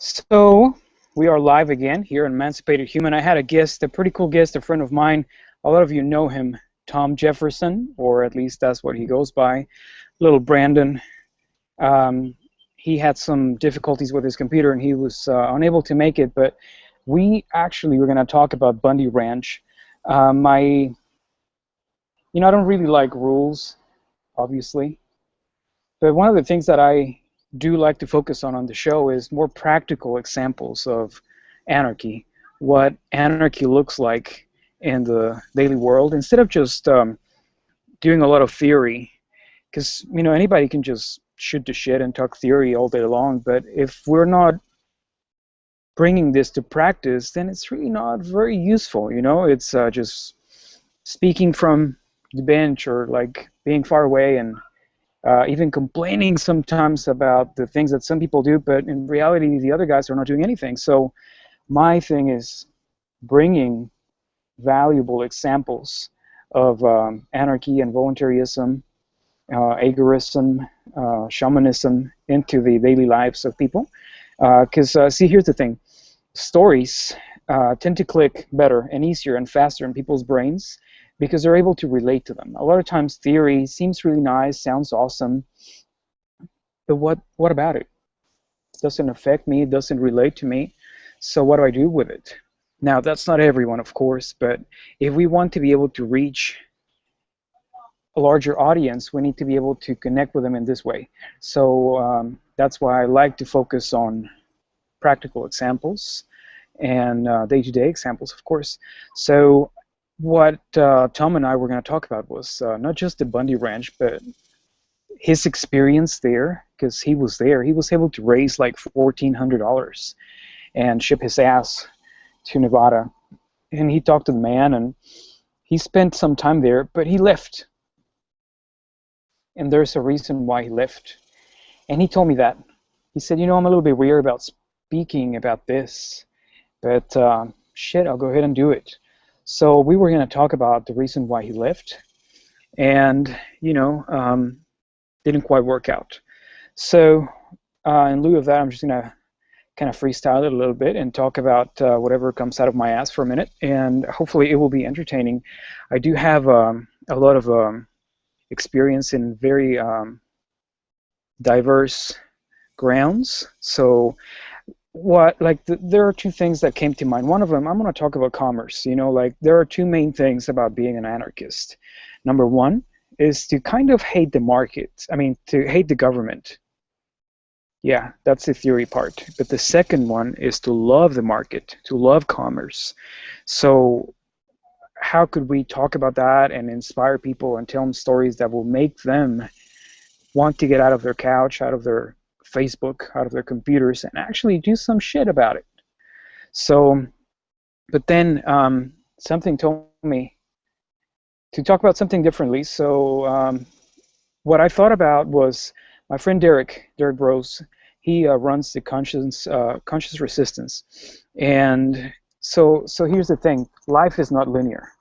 So we are live again here in Emancipated Human. I had a guest, a pretty cool guest, a friend of mine. A lot of you know him, Tom Jefferson, or at least that's what he goes by. Little Brandon. Um, he had some difficulties with his computer and he was unable to make it, but we actually were going to talk about Bundy Ranch. I don't really like rules, obviously, but one of the things that I do like to focus on the show is more practical examples of anarchy, what anarchy looks like in the daily world, instead of just doing a lot of theory, because anybody can just shoot the shit and talk theory all day long, but if we're not bringing this to practice, then it's really not very useful. It's just speaking from the bench, or like being far away and even complaining sometimes about the things that some people do, but in reality the other guys are not doing anything. So my thing is bringing valuable examples of anarchy and voluntarism, agorism, shamanism into the daily lives of people. Because see, here's the thing. Stories tend to click better and easier and faster in people's brains because they're able to relate to them. A lot of times theory seems really nice, sounds awesome, but what about it? It doesn't affect me, it doesn't relate to me, so what do I do with it? Now, that's not everyone, of course, but if we want to be able to reach a larger audience, we need to be able to connect with them in this way. So that's why I like to focus on practical examples and day-to-day examples, of course. So what Tom and I were going to talk about was not just the Bundy Ranch, but his experience there, because he was there. He was able to raise like $1,400 and ship his ass to Nevada. And he talked to the man, and he spent some time there, but he left. And there's a reason why he left. And he told me that. He said, I'm a little bit weird about speaking about this, but shit, I'll go ahead and do it. So we were going to talk about the reason why he left, and didn't quite work out. So in lieu of that, I'm just going to kind of freestyle it a little bit and talk about whatever comes out of my ass for a minute, and hopefully it will be entertaining. I do have a lot of experience in very diverse grounds. So there are two things that came to mind. One of them, I'm going to talk about commerce. There are two main things about being an anarchist. Number one is to kind of hate the market. To hate the government. Yeah, that's the theory part. But the second one is to love the market, to love commerce. So how could we talk about that and inspire people and tell them stories that will make them want to get out of their couch, out of their Facebook, out of their computers, and actually do some shit about it? So, but then something told me to talk about something differently. So what I thought about was my friend Derek Rose. He runs the Conscious Resistance, and so here's the thing: life is not linear.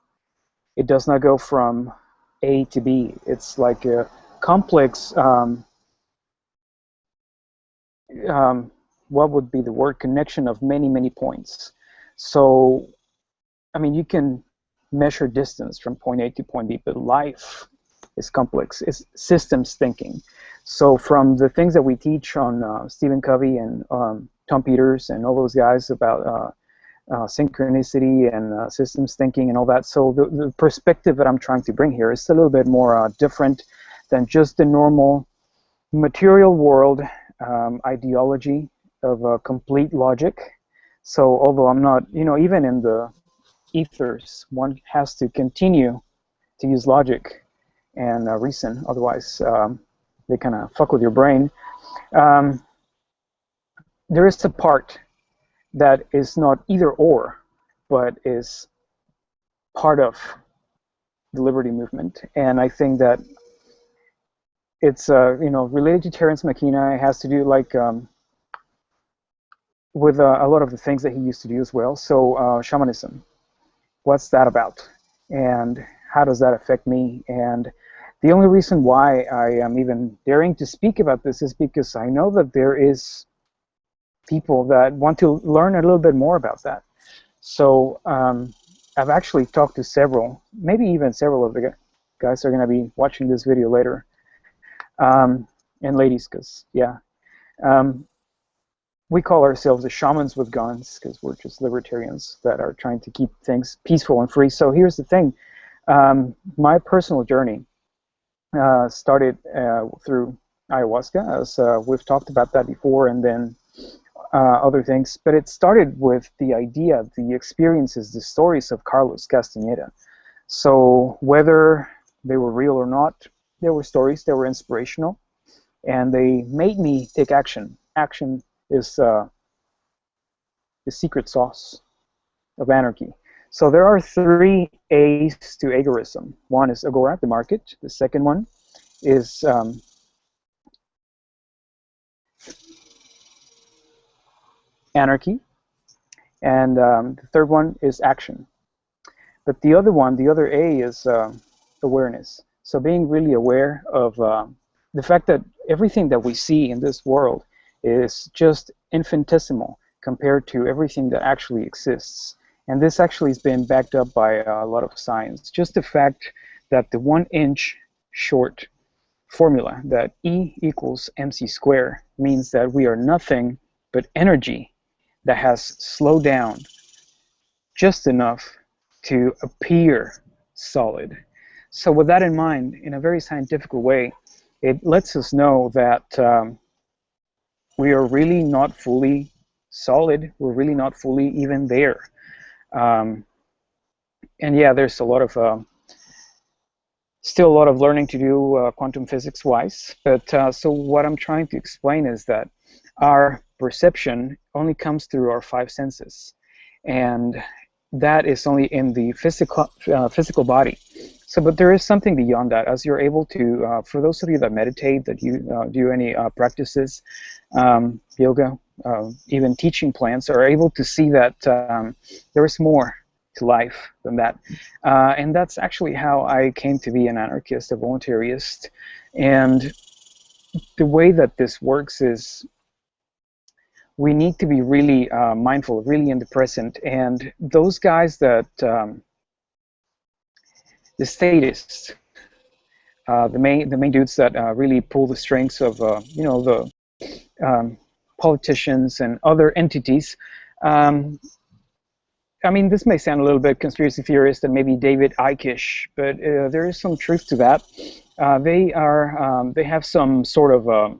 It does not go from A to B. It's like a complex. What would be the word? Connection of many points. So, you can measure distance from point A to point B, but life is complex. It's systems thinking. So from the things that we teach on Stephen Covey and Tom Peters and all those guys about synchronicity and systems thinking and all that, so the perspective that I'm trying to bring here is a little bit more different than just the normal material world ideology of complete logic. So although I'm not, even in the ethers, one has to continue to use logic and reason, otherwise they kind of fuck with your brain. There is a part that is not either or, but is part of the liberty movement, and I think that it's related to Terence McKenna. It has to do with a lot of the things that he used to do as well. So shamanism, what's that about, and how does that affect me? And the only reason why I am even daring to speak about this is because I know that there is people that want to learn a little bit more about that. So I've actually talked to several, maybe even several of the guys are going to be watching this video later, and ladies, because yeah, um, we call ourselves the shamans with guns because we're just libertarians that are trying to keep things peaceful and free. So here's the thing. My personal journey started through ayahuasca, as we've talked about that before, and then other things. But it started with the idea, the experiences, the stories of Carlos Castaneda. So whether they were real or not, they were stories, they were inspirational, and they made me take action. Action is the secret sauce of anarchy. So there are 3 A's to agorism. One is agora, the market. The second one is anarchy. And the third one is action. But the other one, the other A, is awareness. So being really aware of the fact that everything that we see in this world is just infinitesimal compared to everything that actually exists. And this actually has been backed up by a lot of science. Just the fact that the 1-inch short formula that E equals mc squared means that we are nothing but energy that has slowed down just enough to appear solid. So with that in mind, in a very scientific way, it lets us know that we are really not fully solid. We're really not fully even there. And yeah, there's a lot of still a lot of learning to do quantum physics wise. But so what I'm trying to explain is that our perception only comes through our 5 senses, and that is only in the physical body. So, but there is something beyond that. As you're able to, for those of you that meditate, that you do any practices, yoga, even teaching plants, are able to see that there is more to life than that. And that's actually how I came to be an anarchist, a voluntarist. And the way that this works is we need to be really mindful, really in the present. And those guys that, the statists, the main dudes that really pull the strings of, you know, the politicians and other entities, I mean, this may sound a little bit conspiracy theorist and maybe David Icke-ish, but there is some truth to that. They have some sort of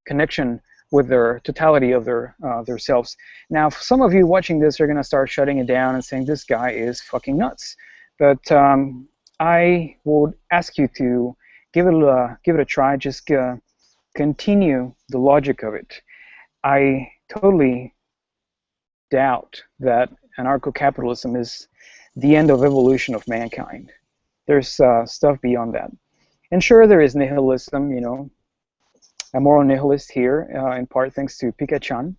connection with their totality of their selves. Now, some of you watching this are going to start shutting it down and saying this guy is fucking nuts. But I would ask you to give it a try. Just continue the logic of it. I totally doubt that anarcho-capitalism is the end of evolution of mankind. There's stuff beyond that. And sure, there is nihilism, you know. I'm more a nihilist here, in part thanks to Pika-chan,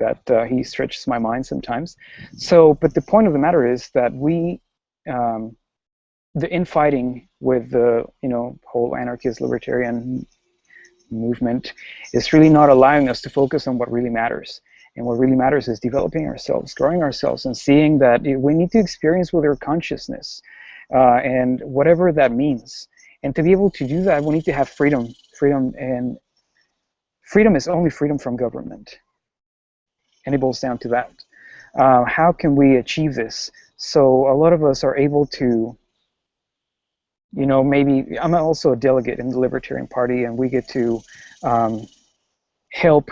that he stretches my mind sometimes. So, but the point of the matter is that we, the infighting with the, you know, whole anarchist libertarian movement is really not allowing us to focus on what really matters. And what really matters is developing ourselves, growing ourselves, and seeing that we need to experience with our consciousness, and whatever that means. And to be able to do that, we need to have freedom. And freedom is only freedom from government. And it boils down to that. How can we achieve this? So a lot of us are able to, you know, maybe I'm also a delegate in the Libertarian Party, and we get to help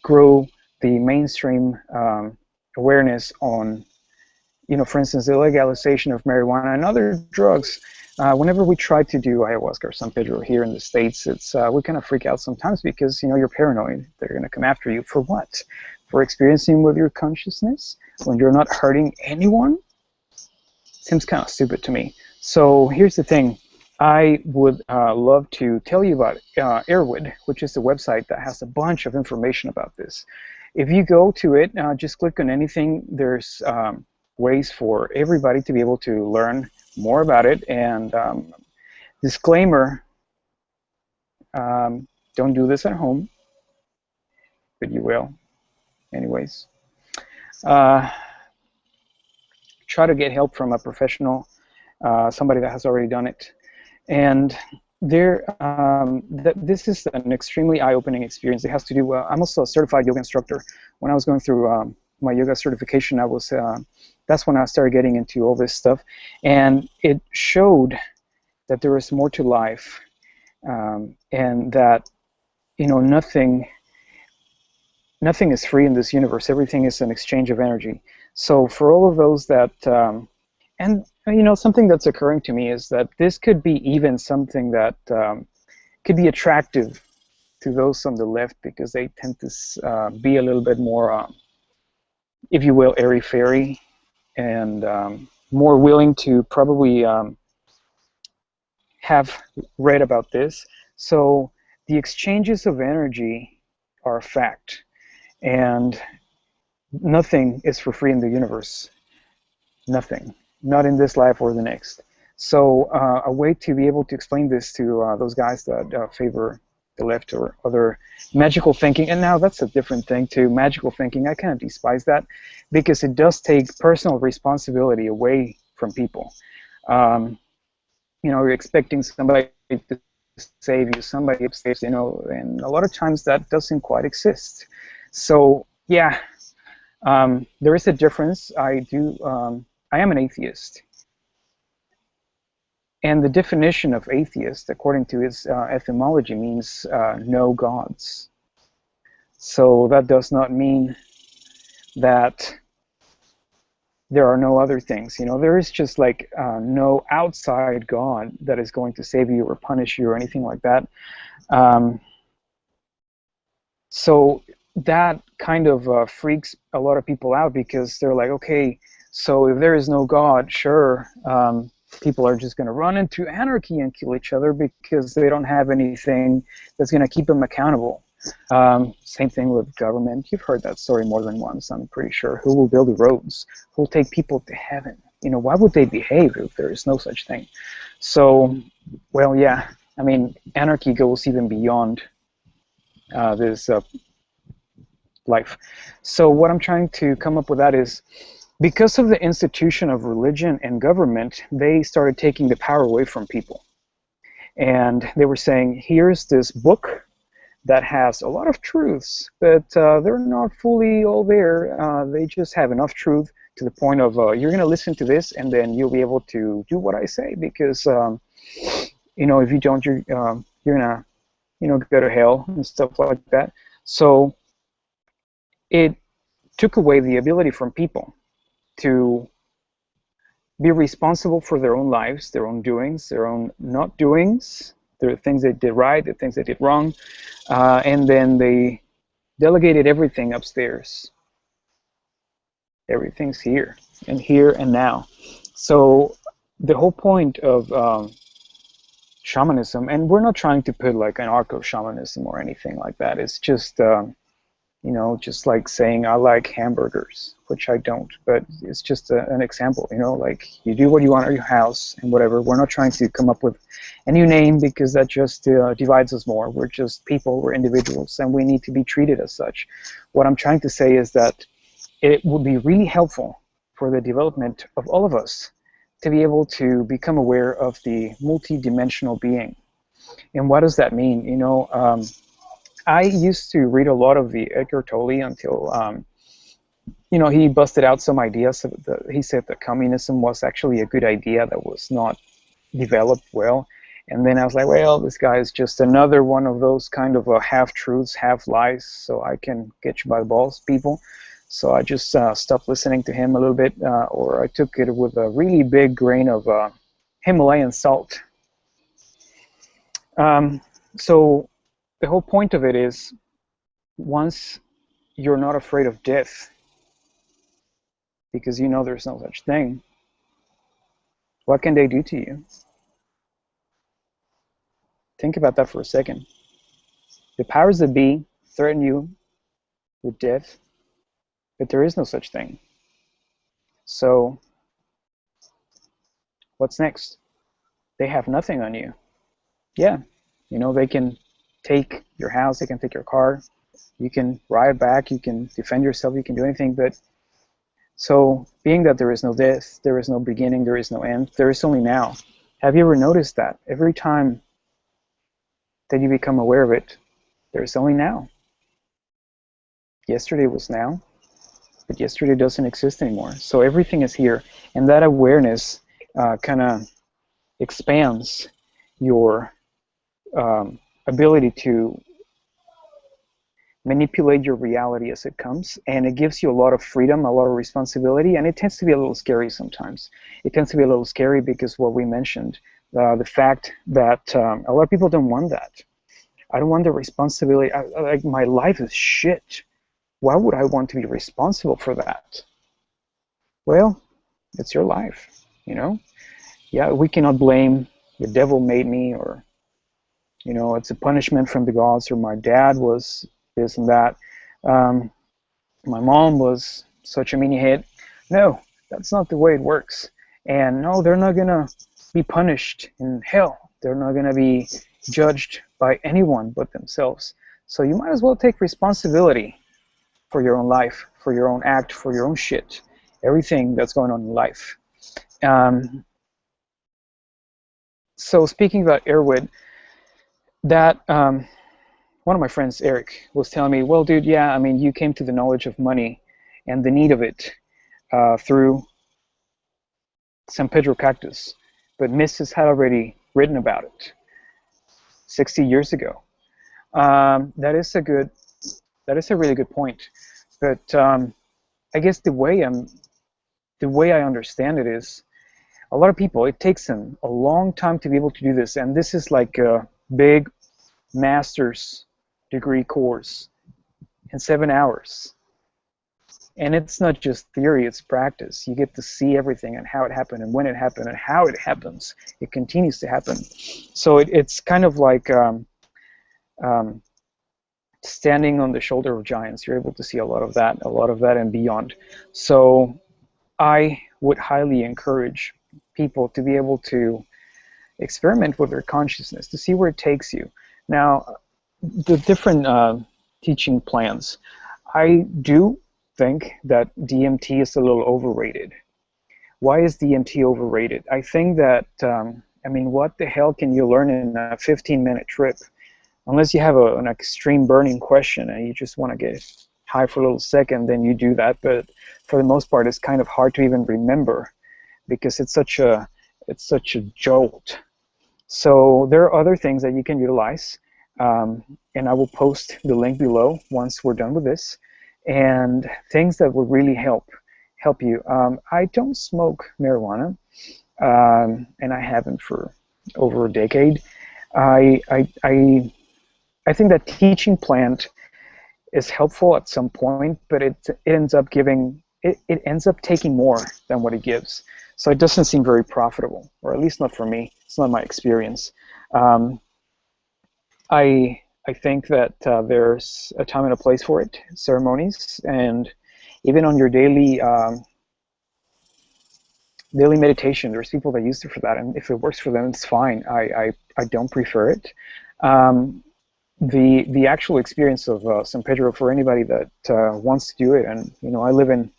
grow the mainstream awareness on, you know, for instance, the legalization of marijuana and other drugs. Whenever we try to do ayahuasca or San Pedro here in the States, it's we kind of freak out sometimes because, you know, you're paranoid. They're going to come after you for what? For experiencing with your consciousness when you're not hurting anyone? Seems kind of stupid to me. So here's the thing. I would love to tell you about Airwood, which is the website that has a bunch of information about this. If you go to it, just click on anything. There's ways for everybody to be able to learn more about it. And disclaimer, don't do this at home. but you will. Anyways, uh, try to get help from a professional, somebody that has already done it. And this is an extremely eye-opening experience. It has to do. I'm also a certified yoga instructor. When I was going through my yoga certification, that's when I started getting into all this stuff, and it showed that there is more to life, and that nothing is free in this universe. Everything is an exchange of energy. So for all of those that and something that's occurring to me is that this could be even something that could be attractive to those on the left, because they tend to be a little bit more, if you will, airy-fairy, and more willing to probably have read about this. So the exchanges of energy are a fact, and nothing is for free in the universe. Nothing. Not in this life or the next. So a way to be able to explain this to those guys that favor the left or other magical thinking, and now that's a different thing too, magical thinking, I kind of despise that, because it does take personal responsibility away from people. You're expecting somebody to save you, somebody saves, and a lot of times that doesn't quite exist. So yeah, there is a difference. I am an atheist, and the definition of atheist, according to its etymology, means no gods. So that does not mean that there are no other things. There is just like no outside God that is going to save you or punish you or anything like that. So that kind of freaks a lot of people out, because they're like, okay, so if there is no God, sure, people are just going to run into anarchy and kill each other because they don't have anything that's going to keep them accountable. Same thing with government. You've heard that story more than once, I'm pretty sure. Who will build the roads? Who will take people to heaven? Why would they behave if there is no such thing? So, well, yeah, I mean, anarchy goes even beyond this life. So what I'm trying to come up with that is, because of the institution of religion and government, they started taking the power away from people. And they were saying, here's this book that has a lot of truths, but they're not fully all there. They just have enough truth to the point of you're going to listen to this, and then you'll be able to do what I say, because if you don't, you're gonna go to hell and stuff like that. So it took away the ability from people to be responsible for their own lives, their own doings, their own not doings, the things they did right, the things they did wrong, and then they delegated everything upstairs. Everything's here and now. So the whole point of shamanism, and we're not trying to put like anarcho-shamanism or anything like that. It's just just like saying I like hamburgers, which I don't, but it's just an example. Like you do what you want at your house and whatever. We're not trying to come up with a new name, because that just divides us more. We're just people, we're individuals, and we need to be treated as such. What I'm trying to say is that it would be really helpful for the development of all of us to be able to become aware of the multi-dimensional being. And what does that mean? I used to read a lot of the Edgar Tolle until, he busted out some ideas. He said that communism was actually a good idea that was not developed well. And then I was like, well, this guy is just another one of those kind of half-truths, half-lies, so I can get you by the balls, people. So I just stopped listening to him a little bit, or I took it with a really big grain of Himalayan salt. So the whole point of it is, once you're not afraid of death, because there's no such thing, what can they do to you? Think about that for a second. The powers that be threaten you with death, but there is no such thing. So what's next? They have nothing on you. Yeah, they can take your house, they can take your car, You can riot back, you can defend yourself, you can do anything, but so being that there is no death, there is no beginning, there is no end, there is only now. Have you ever noticed that? Every time that you become aware of it, there is only now. Yesterday was now, but yesterday doesn't exist anymore. So everything is here, and that awareness kind of expands your ability to manipulate your reality as it comes, and it gives you a lot of freedom, a lot of responsibility, and it tends to be a little scary sometimes. It tends to be a little scary because what we mentioned, the fact that a lot of people don't want that. I don't want the responsibility. Like, my life is shit. Why would I want to be responsible for that? Well, it's your life, you know? Yeah, we cannot blame the devil made me, or, you know, it's a punishment from the gods, or my dad was this and that. My mom was such a meanie-head. No, that's not the way it works. And no, they're not going to be punished in hell. They're not going to be judged by anyone but themselves. So you might as well take responsibility for your own life, for your own act, for your own shit, everything that's going on in life. So speaking about Erwin, that one of my friends, Eric, was telling me, well, dude, yeah, I mean, you came to the knowledge of money and the need of it through San Pedro cactus, but Mises had already written about it 60 years ago. That is a really good point. But I guess the way I understand it is, a lot of people, it takes them a long time to be able to do this, and this is like a big master's degree course in 7 hours. And it's not just theory, it's practice. You get to see everything and how it happened and when it happened and how it happens. It continues to happen. So it's kind of like standing on the shoulder of giants. You're able to see a lot of that and beyond. So I would highly encourage people to be able to experiment with their consciousness, to see where it takes you. Now, the different teaching plans, I do think that DMT is a little overrated. Why is DMT overrated? I think that, I mean, what the hell can you learn in a 15-minute trip? Unless you have an extreme burning question and you just want to get high for a little second, then you do that. But for the most part, it's kind of hard to even remember because it's such a jolt. So there are other things that you can utilize, and I will post the link below once we're done with this, and things that will really help you. I don't smoke marijuana, and I haven't for over a decade. I think that teaching plant is helpful at some point, but it ends up taking more than what it gives. So it doesn't seem very profitable, or at least not for me. It's not my experience. I think that there's a time and a place for it, ceremonies, and even on your daily meditation, there's people that use it for that, and if it works for them, it's fine. I don't prefer it. The actual experience of San Pedro, for anybody that wants to do it, and you know, I live in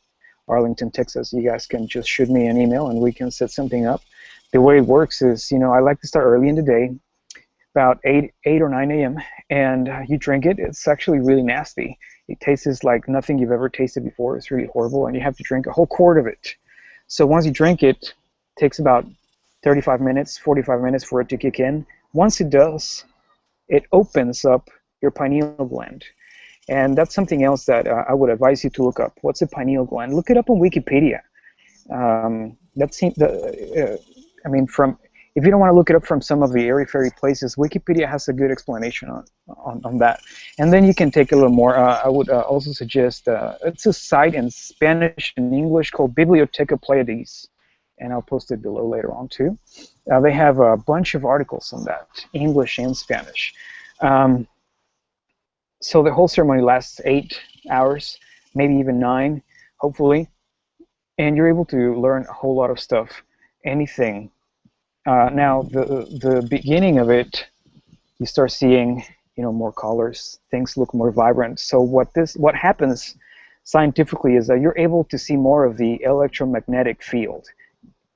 Arlington, Texas. You guys can just shoot me an email and we can set something up. The way it works is, you know, I like to start early in the day, about 8 or 9 a.m. and you drink it. It's actually really nasty. It tastes like nothing you've ever tasted before. It's really horrible, and you have to drink a whole quart of it. So once you drink it, it takes about 35 minutes, 45 minutes for it to kick in. Once it does, it opens up your pineal gland. And that's something else that I would advise you to look up. What's a pineal gland? Look it up on Wikipedia. I mean, if you don't want to look it up from some of the airy-fairy places, Wikipedia has a good explanation on that. And then you can take a little more. I would also suggest, it's a site in Spanish and English called Biblioteca Pleiades, and I'll post it below later on too. They have a bunch of articles on that, English and Spanish. So the whole ceremony lasts 8 hours, maybe even 9, hopefully, and you're able to learn a whole lot of stuff, anything. Now, the beginning of it, you start seeing more colors, things look more vibrant. So what happens scientifically is that you're able to see more of the electromagnetic field.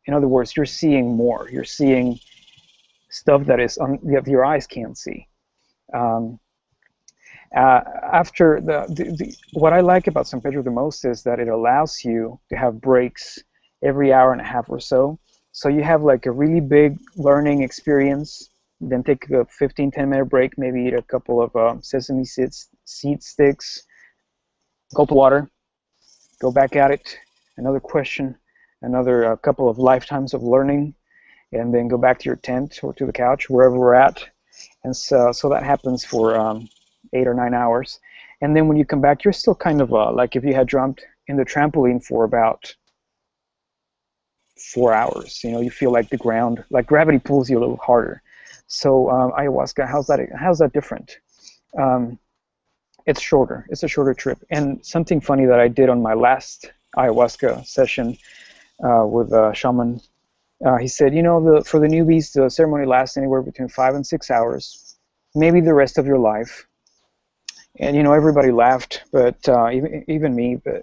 In other words, you're seeing more. You're seeing stuff that your eyes can't see. Um, After what I like about San Pedro the most is that it allows you to have breaks every hour and a half or so. So you have like a really big learning experience, then take a 15-10 minute break, maybe eat a couple of sesame seed sticks, gulp of water, go back at it, another question, another couple of lifetimes of learning, and then go back to your tent or to the couch, wherever we're at. And so that happens for 8 or 9 hours. And then when you come back, you're still kind of like if you had jumped in the trampoline for about 4 hours. You feel like the ground, like gravity pulls you a little harder. So ayahuasca, how's that different? It's shorter. It's a shorter trip. And something funny that I did on my last ayahuasca session with a shaman, he said, for the newbies, the ceremony lasts anywhere between 5 and 6 hours, maybe the rest of your life. And everybody laughed, but even me. But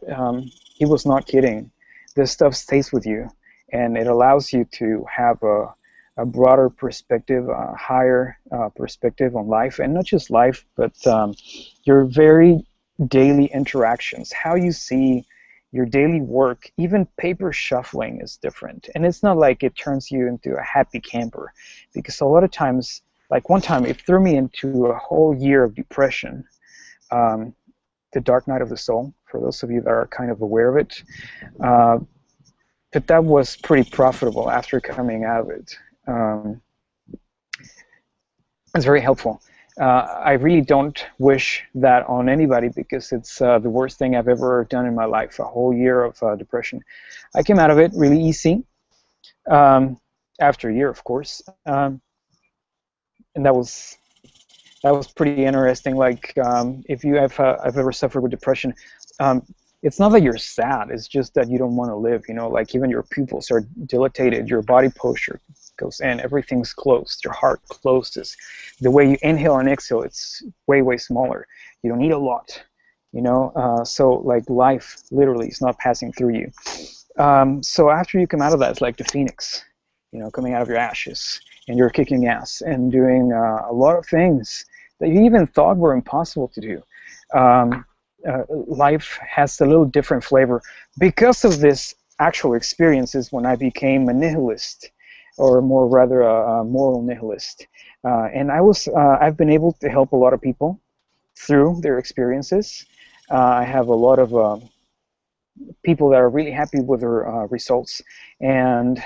he was not kidding. This stuff stays with you, and it allows you to have a broader perspective, a higher perspective on life, and not just life, but your very daily interactions, how you see your daily work. Even paper shuffling is different, and it's not like it turns you into a happy camper, because a lot of times, like one time, it threw me into a whole year of depression. The dark night of the soul, for those of you that are kind of aware of it. But that was pretty profitable after coming out of it. It's very helpful. I really don't wish that on anybody, because it's the worst thing I've ever done in my life, a whole year of depression. I came out of it really easy, after a year, of course. And that was pretty interesting. Like, if you have ever suffered with depression, it's not that you're sad, it's just that you don't want to live, like even your pupils are dilated, your body posture goes in, everything's closed, your heart closes. The way you inhale and exhale, it's way, way smaller. You don't need a lot, so like life literally is not passing through you. So after you come out of that, it's like the phoenix, coming out of your ashes, and you're kicking ass and doing a lot of things that you even thought were impossible to do. Life has a little different flavor because of this actual experiences when I became a nihilist, or more rather a moral nihilist. And I've been able to help a lot of people through their experiences. I have a lot of people that are really happy with their results. And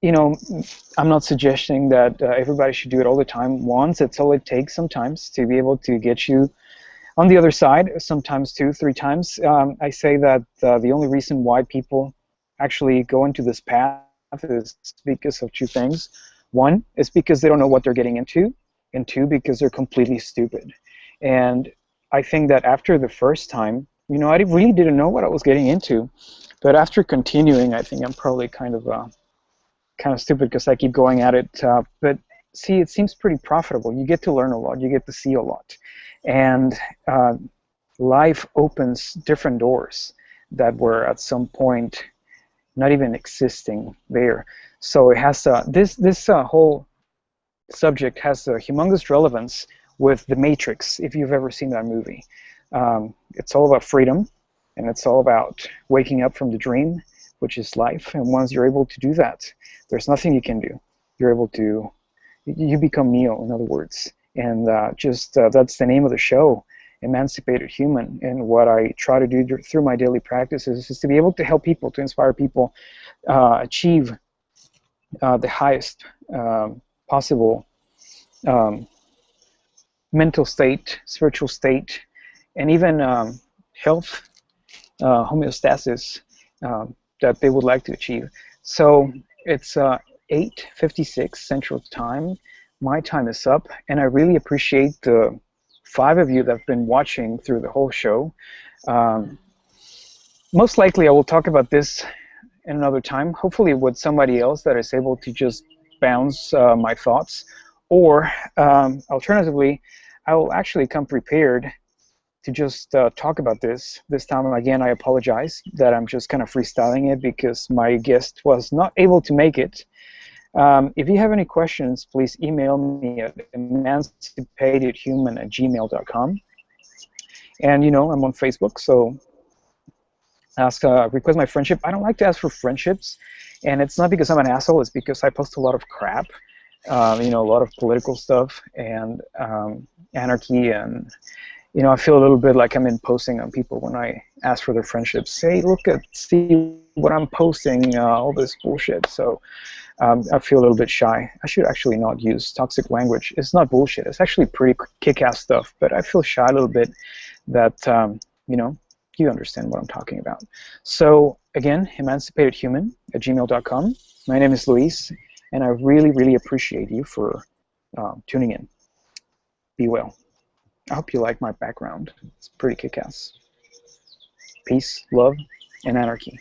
I'm not suggesting that everybody should do it all the time. Once, it's all it takes sometimes to be able to get you on the other side, sometimes 2, 3 times. I say that the only reason why people actually go into this path is because of 2 things. 1 is because they don't know what they're getting into, and 2, because they're completely stupid. And I think that after the first time, I really didn't know what I was getting into. But after continuing, I think I'm probably kind of stupid because I keep going at it. But see, it seems pretty profitable. You get to learn a lot. You get to see a lot. And life opens different doors that were at some point not even existing there. So it has this whole subject has a humongous relevance with The Matrix, if you've ever seen that movie. It's all about freedom, and it's all about waking up from the dream, which is life. And once you're able to do that, there's nothing you can do. You're able to, you become Neo, in other words. And that's the name of the show, Emancipated Human. And what I try to do through my daily practices is to be able to help people, to inspire people, achieve the highest possible mental state, spiritual state, and even health, homeostasis that they would like to achieve. So it's 8:56 Central Time. My time is up, and I really appreciate the 5 of you that have been watching through the whole show. Most likely I will talk about this in another time, hopefully with somebody else that is able to just bounce my thoughts, or alternatively, I'll actually come prepared to just talk about this. This time, again, I apologize that I'm just kind of freestyling it because my guest was not able to make it. If you have any questions, please email me at emancipatedhuman@gmail.com. And, you know, I'm on Facebook, so request my friendship. I don't like to ask for friendships, and it's not because I'm an asshole. It's because I post a lot of crap, you know, a lot of political stuff and anarchy, and you know, I feel a little bit like I'm imposing on people when I ask for their friendships. Say, see what I'm posting, all this bullshit. So I feel a little bit shy. I should actually not use toxic language. It's not bullshit. It's actually pretty kick-ass stuff. But I feel shy a little bit that, you know, you understand what I'm talking about. So again, emancipatedhuman@gmail.com. My name is Luis, and I really, really appreciate you for tuning in. Be well. I hope you like my background. It's pretty kick-ass. Peace, love, and anarchy.